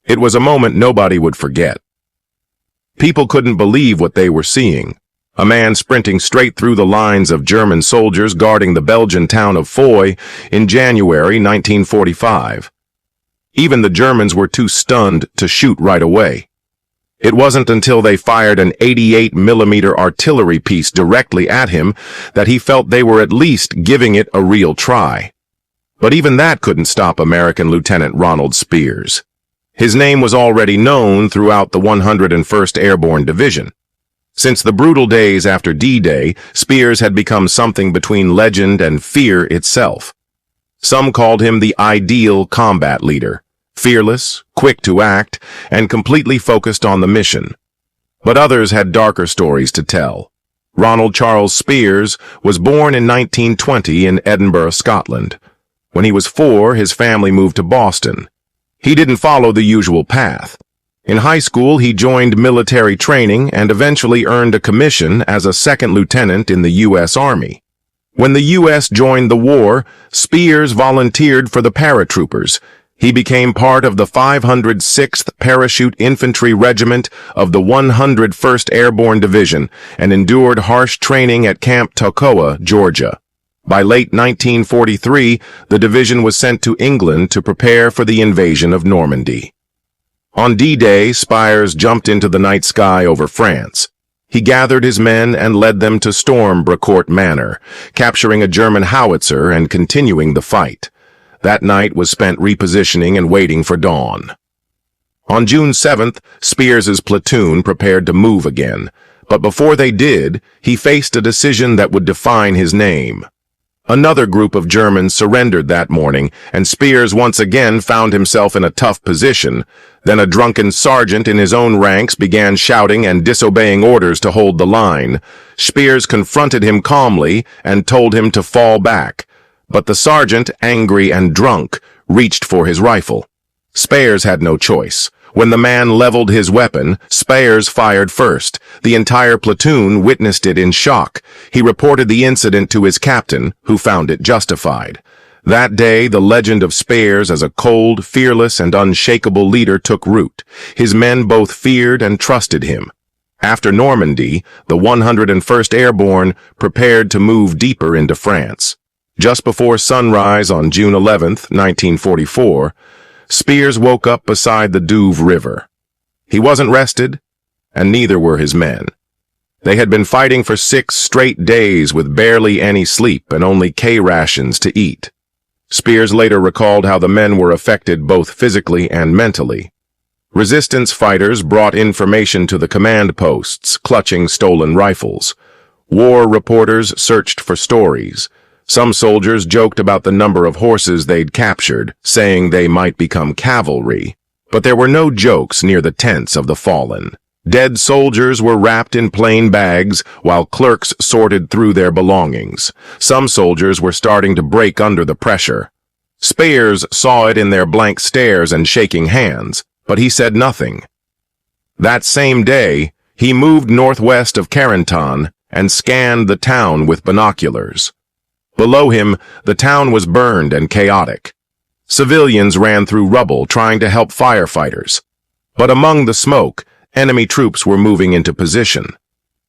It was a moment nobody would forget. People couldn't believe what they were seeing. A man sprinting straight through the lines of German soldiers guarding the Belgian town of Foy in January 1945. Even the Germans were too stunned to shoot right away. It wasn't until they fired an 88mm artillery piece directly at him that he felt they were at least giving it a real try. But even that couldn't stop American Lieutenant Ronald Speirs. His name was already known throughout the 101st Airborne Division. Since the brutal days after D-Day, Speirs had become something between legend and fear itself. Some called him the ideal combat leader, fearless, quick to act, and completely focused on the mission. But others had darker stories to tell. Ronald Charles Speirs was born in 1920 in Edinburgh, Scotland. When he was 4, his family moved to Boston. He didn't follow the usual path. In high school, he joined military training and eventually earned a commission as a second lieutenant in the U.S. Army. When the U.S. joined the war, Speirs volunteered for the paratroopers. He became part of the 506th Parachute Infantry Regiment of the 101st Airborne Division and endured harsh training at Camp Toccoa, Georgia. By late 1943, the division was sent to England to prepare for the invasion of Normandy. On D-Day, Speirs jumped into the night sky over France. He gathered his men and led them to storm Brecourt Manor, capturing a German howitzer and continuing the fight. That night was spent repositioning and waiting for dawn. On June 7th, Speirs' platoon prepared to move again, but before they did, he faced a decision that would define his name. Another group of Germans surrendered that morning, and Speirs once again found himself in a tough position. Then a drunken sergeant in his own ranks began shouting and disobeying orders to hold the line. Speirs confronted him calmly and told him to fall back. But the sergeant, angry and drunk, reached for his rifle. Speirs had no choice. When the man leveled his weapon, Speirs fired first. The entire platoon witnessed it in shock. He reported the incident to his captain, who found it justified. That day, the legend of Speirs as a cold, fearless, and unshakable leader took root. His men both feared and trusted him. After Normandy, the 101st Airborne prepared to move deeper into France. Just before sunrise on June 11, 1944, Speirs woke up beside the Douve River. He wasn't rested, and neither were his men. They had been fighting for 6 straight days with barely any sleep and only K rations to eat. Speirs later recalled how the men were affected both physically and mentally. Resistance fighters brought information to the command posts, clutching stolen rifles. War reporters searched for stories. Some soldiers joked about the number of horses they'd captured, saying they might become cavalry. But there were no jokes near the tents of the fallen. Dead soldiers were wrapped in plain bags, while clerks sorted through their belongings. Some soldiers were starting to break under the pressure. Speirs saw it in their blank stares and shaking hands, but he said nothing. That same day, he moved northwest of Carentan and scanned the town with binoculars. Below him, the town was burned and chaotic. Civilians ran through rubble trying to help firefighters. But among the smoke, enemy troops were moving into position.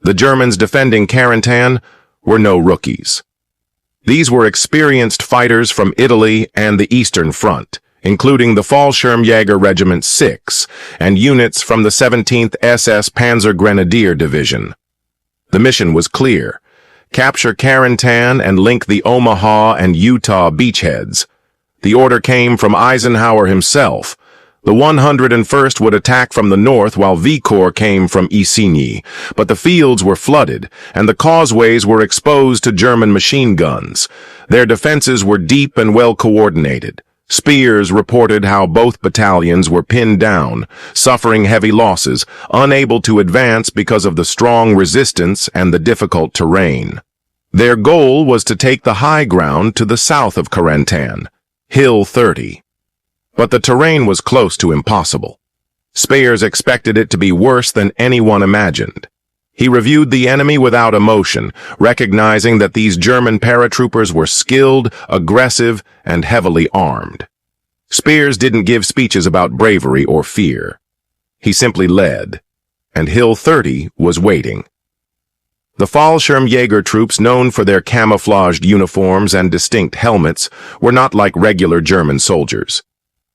The Germans defending Carentan were no rookies. These were experienced fighters from Italy and the Eastern Front, including the Fallschirmjäger Regiment 6 and units from the 17th SS Panzer Grenadier Division. The mission was clear: capture Carentan and link the Omaha and Utah beachheads. The order came from Eisenhower himself. The 101st would attack from the north while V Corps came from Isigny, but the fields were flooded and the causeways were exposed to German machine guns. Their defenses were deep and well coordinated. Speirs reported how both battalions were pinned down, suffering heavy losses, unable to advance because of the strong resistance and the difficult terrain. Their goal was to take the high ground to the south of Carentan, Hill 30. But the terrain was close to impossible. Speirs expected it to be worse than anyone imagined. He reviewed the enemy without emotion, recognizing that these German paratroopers were skilled, aggressive, and heavily armed. Speirs didn't give speeches about bravery or fear. He simply led, and Hill 30 was waiting. The Fallschirmjäger troops, known for their camouflaged uniforms and distinct helmets, were not like regular German soldiers.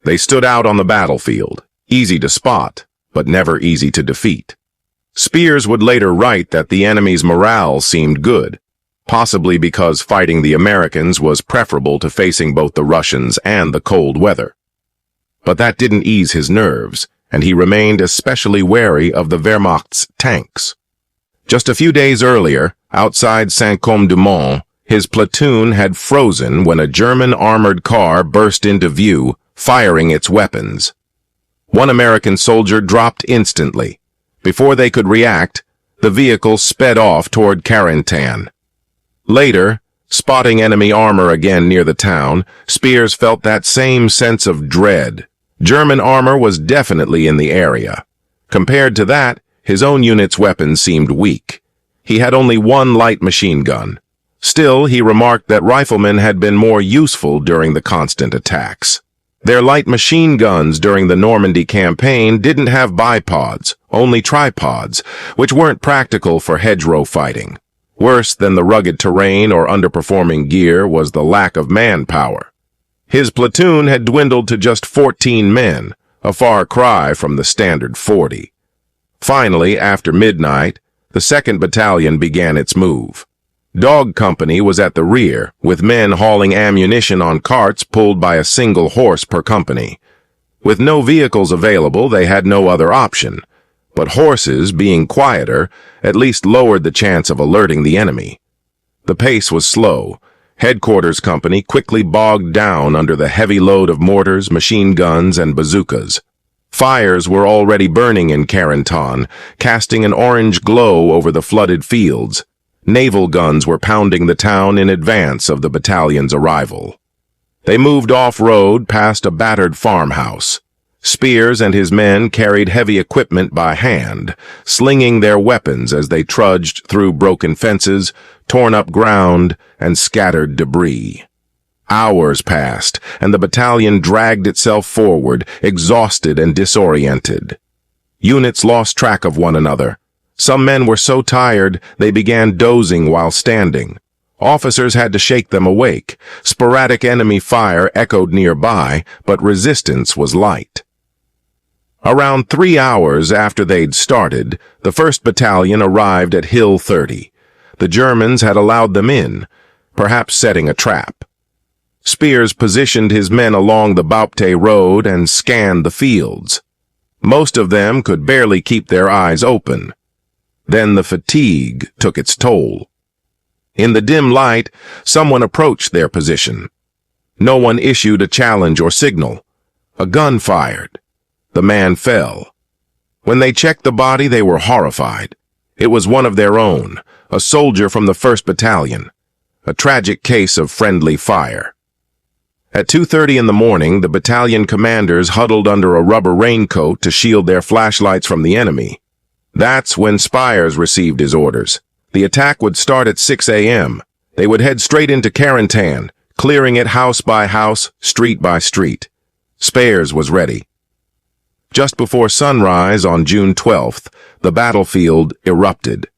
They stood out on the battlefield, easy to spot, but never easy to defeat. Speirs would later write that the enemy's morale seemed good, possibly because fighting the Americans was preferable to facing both the Russians and the cold weather. But that didn't ease his nerves, and he remained especially wary of the Wehrmacht's tanks. Just a few days earlier, outside Saint-Côme-du-Mont, his platoon had frozen when a German armored car burst into view, firing its weapons. One American soldier dropped instantly. Before they could react, the vehicle sped off toward Carentan. Later, spotting enemy armor again near the town, Speirs felt that same sense of dread. German armor was definitely in the area. Compared to that, his own unit's weapons seemed weak. He had only one light machine gun. Still, he remarked that riflemen had been more useful during the constant attacks. Their light machine guns during the Normandy campaign didn't have bipods, only tripods, which weren't practical for hedgerow fighting. Worse than the rugged terrain or underperforming gear was the lack of manpower. His platoon had dwindled to just 14 men, a far cry from the standard 40. Finally, after midnight, the 2nd Battalion began its move. Dog Company was at the rear, with men hauling ammunition on carts pulled by a single horse per company. With no vehicles available, they had no other option, but horses, being quieter, at least lowered the chance of alerting the enemy. The pace was slow. Headquarters Company quickly bogged down under the heavy load of mortars, machine guns, and bazookas. Fires were already burning in Carentan, casting an orange glow over the flooded fields. Naval guns were pounding the town in advance of the battalion's arrival. They moved off-road past a battered farmhouse. Speirs and his men carried heavy equipment by hand, slinging their weapons as they trudged through broken fences, torn-up ground, and scattered debris. Hours passed, and the battalion dragged itself forward, exhausted and disoriented. Units lost track of one another. Some men were so tired they began dozing while standing. Officers had to shake them awake. Sporadic enemy fire echoed nearby, but resistance was light. Around 3 hours after they'd started, the 1st Battalion arrived at Hill 30. The Germans had allowed them in, perhaps setting a trap. Speirs positioned his men along the Baupte Road and scanned the fields. Most of them could barely keep their eyes open. Then the fatigue took its toll. In the dim light, someone approached their position. No one issued a challenge or signal. A gun fired. The man fell. When they checked the body, they were horrified. It was one of their own, a soldier from the 1st Battalion. A tragic case of friendly fire. At 2:30 in the morning, the battalion commanders huddled under a rubber raincoat to shield their flashlights from the enemy. That's when Speirs received his orders. The attack would start at 6 a.m. They would head straight into Carentan, clearing it house by house, street by street. Speirs was ready. Just before sunrise on June 12th, the battlefield erupted.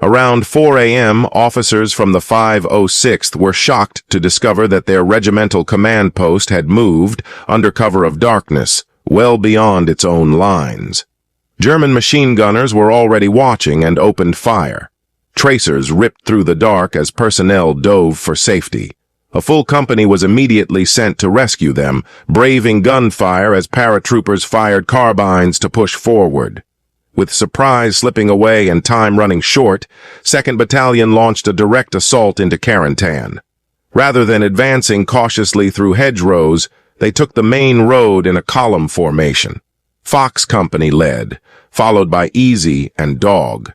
Around 4 a.m., officers from the 506th were shocked to discover that their regimental command post had moved, under cover of darkness, well beyond its own lines. German machine gunners were already watching and opened fire. Tracers ripped through the dark as personnel dove for safety. A full company was immediately sent to rescue them, braving gunfire as paratroopers fired carbines to push forward. With surprise slipping away and time running short, 2nd Battalion launched a direct assault into Carentan. Rather than advancing cautiously through hedgerows, they took the main road in a column formation. Fox Company led, followed by Easy and Dog.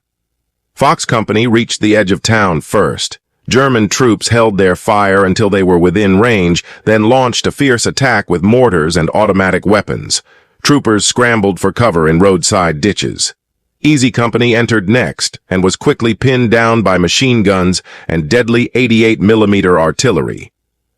Fox Company reached the edge of town first. German troops held their fire until they were within range, then launched a fierce attack with mortars and automatic weapons. Troopers scrambled for cover in roadside ditches. Easy Company entered next and was quickly pinned down by machine guns and deadly 88mm artillery.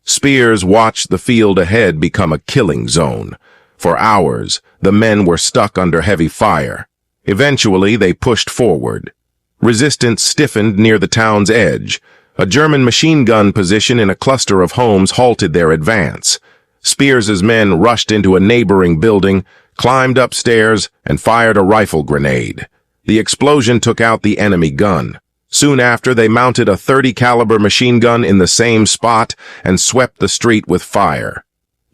Speirs watched the field ahead become a killing zone. For hours, the men were stuck under heavy fire. Eventually, they pushed forward. Resistance stiffened near the town's edge. A German machine gun position in a cluster of homes halted their advance. Speirs' men rushed into a neighboring building, climbed upstairs, and fired a rifle grenade. The explosion took out the enemy gun. Soon after, they mounted a .30 caliber machine gun in the same spot and swept the street with fire.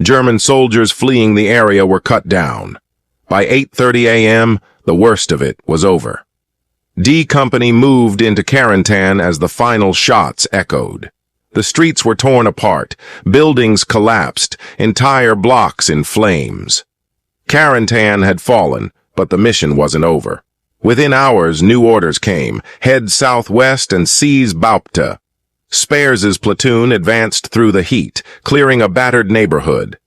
German soldiers fleeing the area were cut down. By 8:30 a.m., the worst of it was over. D Company moved into Carentan as the final shots echoed. The streets were torn apart, buildings collapsed, entire blocks in flames. Carentan had fallen, but the mission wasn't over. Within hours, new orders came: head southwest and seize Baupta. Speirs' platoon advanced through the heat, clearing a battered neighborhood.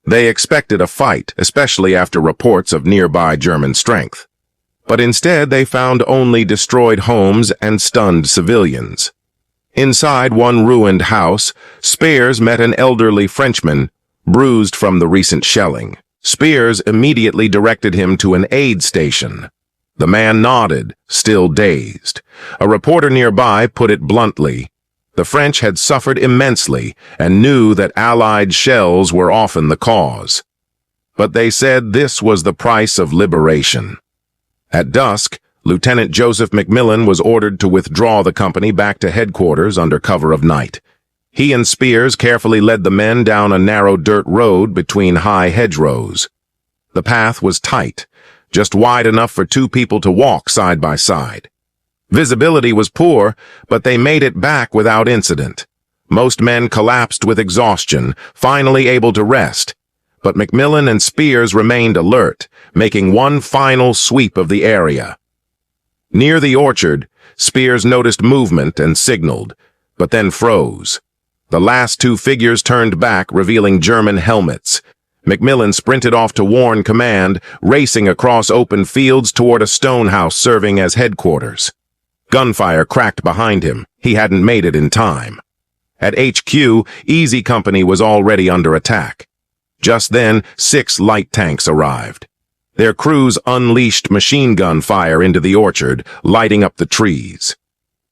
They expected a fight, especially after reports of nearby German strength. But instead, they found only destroyed homes and stunned civilians. Inside one ruined house, Speirs met an elderly Frenchman, bruised from the recent shelling. Speirs immediately directed him to an aid station. The man nodded, still dazed. A reporter nearby put it bluntly: the French had suffered immensely and knew that Allied shells were often the cause. But they said this was the price of liberation. At dusk, Lieutenant Joseph McMillan was ordered to withdraw the company back to headquarters under cover of night. He and Speirs carefully led the men down a narrow dirt road between high hedgerows. The path was tight, just wide enough for two people to walk side by side. Visibility was poor, but they made it back without incident. Most men collapsed with exhaustion, finally able to rest. But McMillan and Speirs remained alert, making one final sweep of the area. Near the orchard, Speirs noticed movement and signaled, but then froze. The last two figures turned back, revealing German helmets. McMillan sprinted off to warn command, racing across open fields toward a stone house serving as headquarters. Gunfire cracked behind him. He hadn't made it in time. At HQ, Easy Company was already under attack. Just then, 6 light tanks arrived. Their crews unleashed machine gun fire into the orchard, lighting up the trees.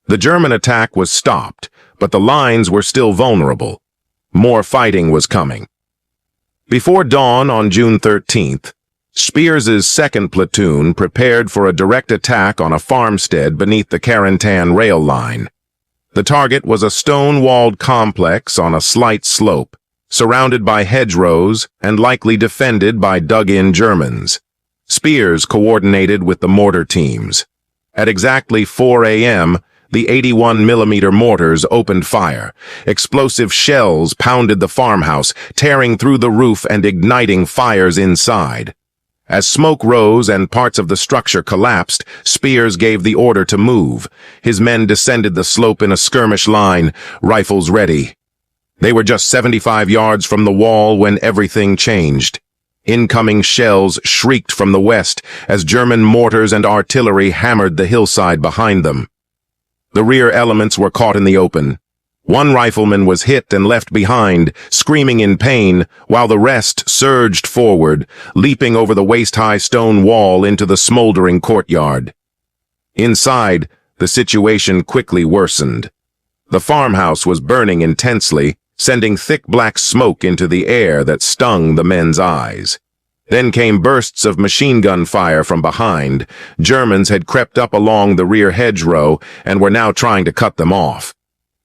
The German attack was stopped, but the lines were still vulnerable. More fighting was coming. Before dawn on June 13th, Speirs' second platoon prepared for a direct attack on a farmstead beneath the Carentan rail line. The target was a stone-walled complex on a slight slope, surrounded by hedgerows and likely defended by dug-in Germans. Speirs coordinated with the mortar teams. At exactly 4 a.m., the 81mm mortars opened fire. Explosive shells pounded the farmhouse, tearing through the roof and igniting fires inside. As smoke rose and parts of the structure collapsed, Speirs gave the order to move. His men descended the slope in a skirmish line, rifles ready. They were just 75 yards from the wall when everything changed. Incoming shells shrieked from the west as German mortars and artillery hammered the hillside behind them. The rear elements were caught in the open. One rifleman was hit and left behind, screaming in pain, while the rest surged forward, leaping over the waist-high stone wall into the smoldering courtyard. Inside, the situation quickly worsened. The farmhouse was burning intensely, sending thick black smoke into the air that stung the men's eyes. Then came bursts of machine gun fire from behind. Germans had crept up along the rear hedgerow and were now trying to cut them off.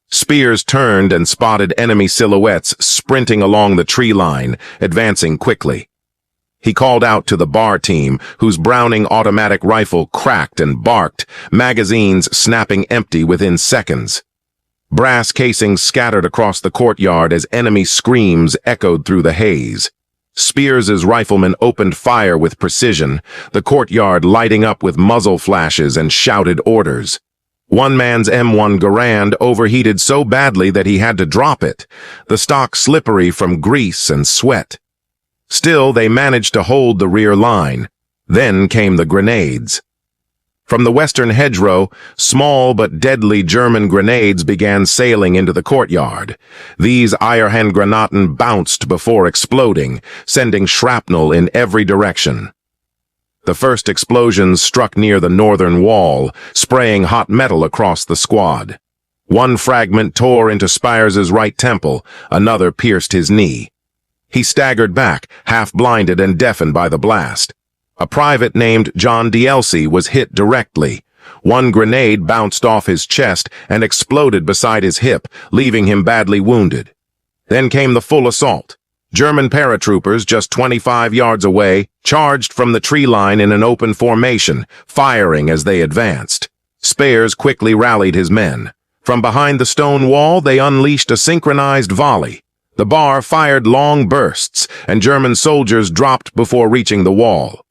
Speirs turned and spotted enemy silhouettes sprinting along the tree line, advancing quickly. He called out to the bar team, whose Browning automatic rifle cracked and barked, magazines snapping empty within seconds. Brass casings scattered across the courtyard as enemy screams echoed through the haze. Speirs' riflemen opened fire with precision, the courtyard lighting up with muzzle flashes and shouted orders. One man's M1 Garand overheated so badly that he had to drop it, the stock slippery from grease and sweat. Still, they managed to hold the rear line. Then came the grenades. From the western hedgerow, small but deadly German grenades began sailing into the courtyard. These Eierhandgranaten bounced before exploding, sending shrapnel in every direction. The first explosions struck near the northern wall, spraying hot metal across the squad. One fragment tore into Speirs' right temple, another pierced his knee. He staggered back, half-blinded and deafened by the blast. A private named John DLC was hit directly. One grenade bounced off his chest and exploded beside his hip, leaving him badly wounded. Then came the full assault. German paratroopers, just 25 yards away, charged from the tree line in an open formation, firing as they advanced. Speirs quickly rallied his men. From behind the stone wall, they unleashed a synchronized volley. The bar fired long bursts, and German soldiers dropped before reaching the wall.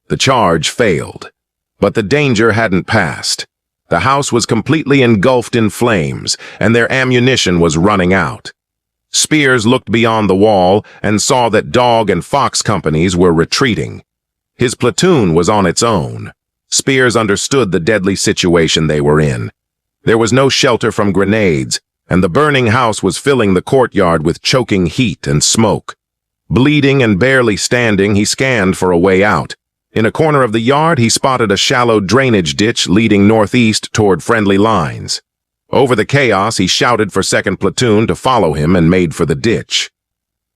The charge failed, but the danger hadn't passed. The house was completely engulfed in flames, and their ammunition was running out. Speirs looked beyond the wall and saw that dog and fox companies were retreating. His platoon was on its own. Speirs understood the deadly situation they were in. There was no shelter from grenades, and the burning house was filling the courtyard with choking heat and smoke. Bleeding and barely standing, he scanned for a way out. In a corner of the yard, he spotted a shallow drainage ditch leading northeast toward friendly lines. Over the chaos, he shouted for 2nd Platoon to follow him and made for the ditch.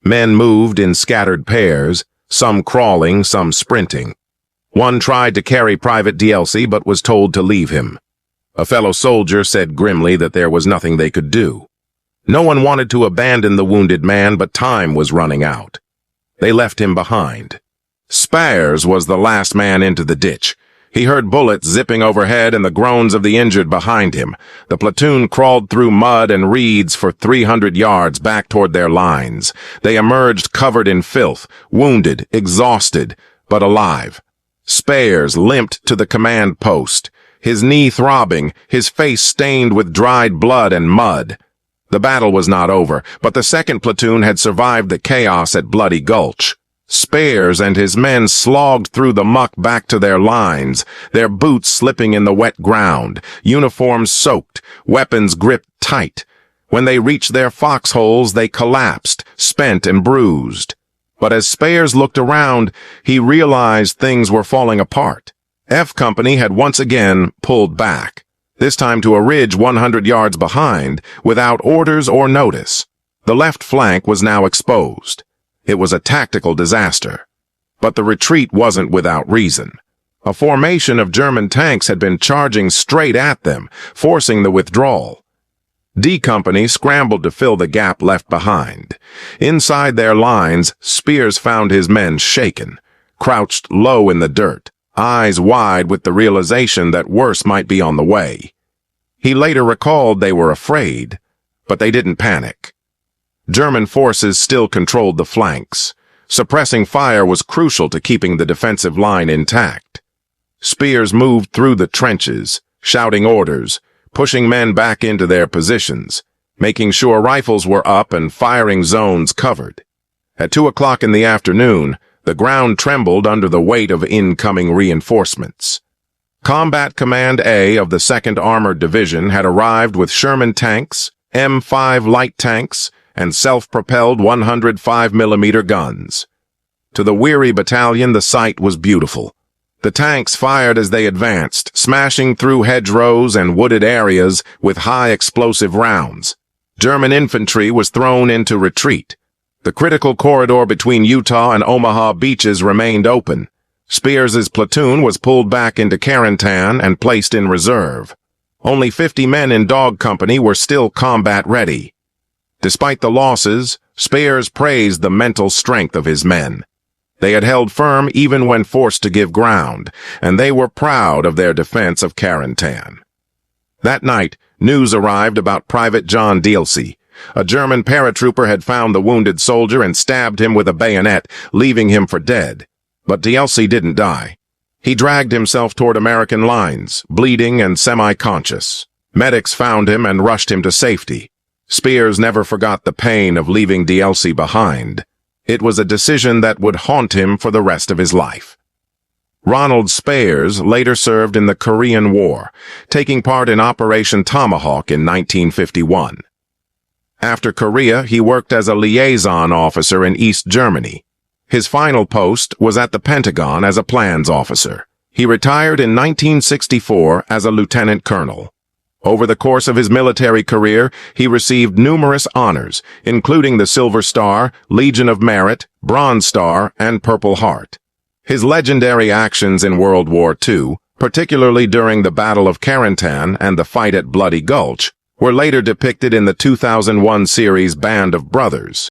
Men moved in scattered pairs, some crawling, some sprinting. One tried to carry Private DLC but was told to leave him. A fellow soldier said grimly that there was nothing they could do. No one wanted to abandon the wounded man, but time was running out. They left him behind. Speirs was the last man into the ditch. He heard bullets zipping overhead and the groans of the injured behind him. The platoon crawled through mud and reeds for 300 yards back toward their lines. They emerged covered in filth, wounded, exhausted, but alive. Speirs limped to the command post, his knee throbbing, his face stained with dried blood and mud. The battle was not over, but the 2nd Platoon had survived the chaos at Bloody Gulch. Speirs and his men slogged through the muck back to their lines, their boots slipping in the wet ground, uniforms soaked, weapons gripped tight. When they reached their foxholes, they collapsed, spent and bruised. But as Speirs looked around, he realized things were falling apart. F Company had once again pulled back, this time to a ridge 100 yards behind, without orders or notice. The left flank was now exposed. It was a tactical disaster. But the retreat wasn't without reason. A formation of German tanks had been charging straight at them, forcing the withdrawal. D Company scrambled to fill the gap left behind. Inside their lines, Speirs found his men shaken, crouched low in the dirt, eyes wide with the realization that worse might be on the way. He later recalled they were afraid, but they didn't panic. German forces still controlled the flanks. Suppressing fire was crucial to keeping the defensive line intact. Speirs moved through the trenches, shouting orders, pushing men back into their positions, making sure rifles were up and firing zones covered. At 2 o'clock in the afternoon, the ground trembled under the weight of incoming reinforcements. Combat Command A of the 2nd Armored Division had arrived with Sherman tanks, M5 light tanks, and self-propelled 105mm guns. To the weary battalion, the sight was beautiful. The tanks fired as they advanced, smashing through hedgerows and wooded areas with high explosive rounds. German infantry was thrown into retreat. The critical corridor between Utah and Omaha beaches remained open. Speirs' platoon was pulled back into Carentan and placed in reserve. Only 50 men in Dog Company were still combat-ready. Despite the losses, Speirs praised the mental strength of his men. They had held firm even when forced to give ground, and they were proud of their defense of Carentan. That night, news arrived about Private John DLC. A German paratrooper had found the wounded soldier and stabbed him with a bayonet, leaving him for dead. But DLC didn't die. He dragged himself toward American lines, bleeding and semi-conscious. Medics found him and rushed him to safety. Speirs never forgot the pain of leaving DLC behind. It was a decision that would haunt him for the rest of his life. Ronald Speirs later served in the Korean War, taking part in Operation Tomahawk in 1951. After Korea, he worked as a liaison officer in East Germany. His final post was at the Pentagon as a plans officer. He retired in 1964 as a lieutenant colonel. Over the course of his military career, he received numerous honors, including the Silver Star, Legion of Merit, Bronze Star, and Purple Heart. His legendary actions in World War II, particularly during the Battle of Carentan and the fight at Bloody Gulch, were later depicted in the 2001 series Band of Brothers.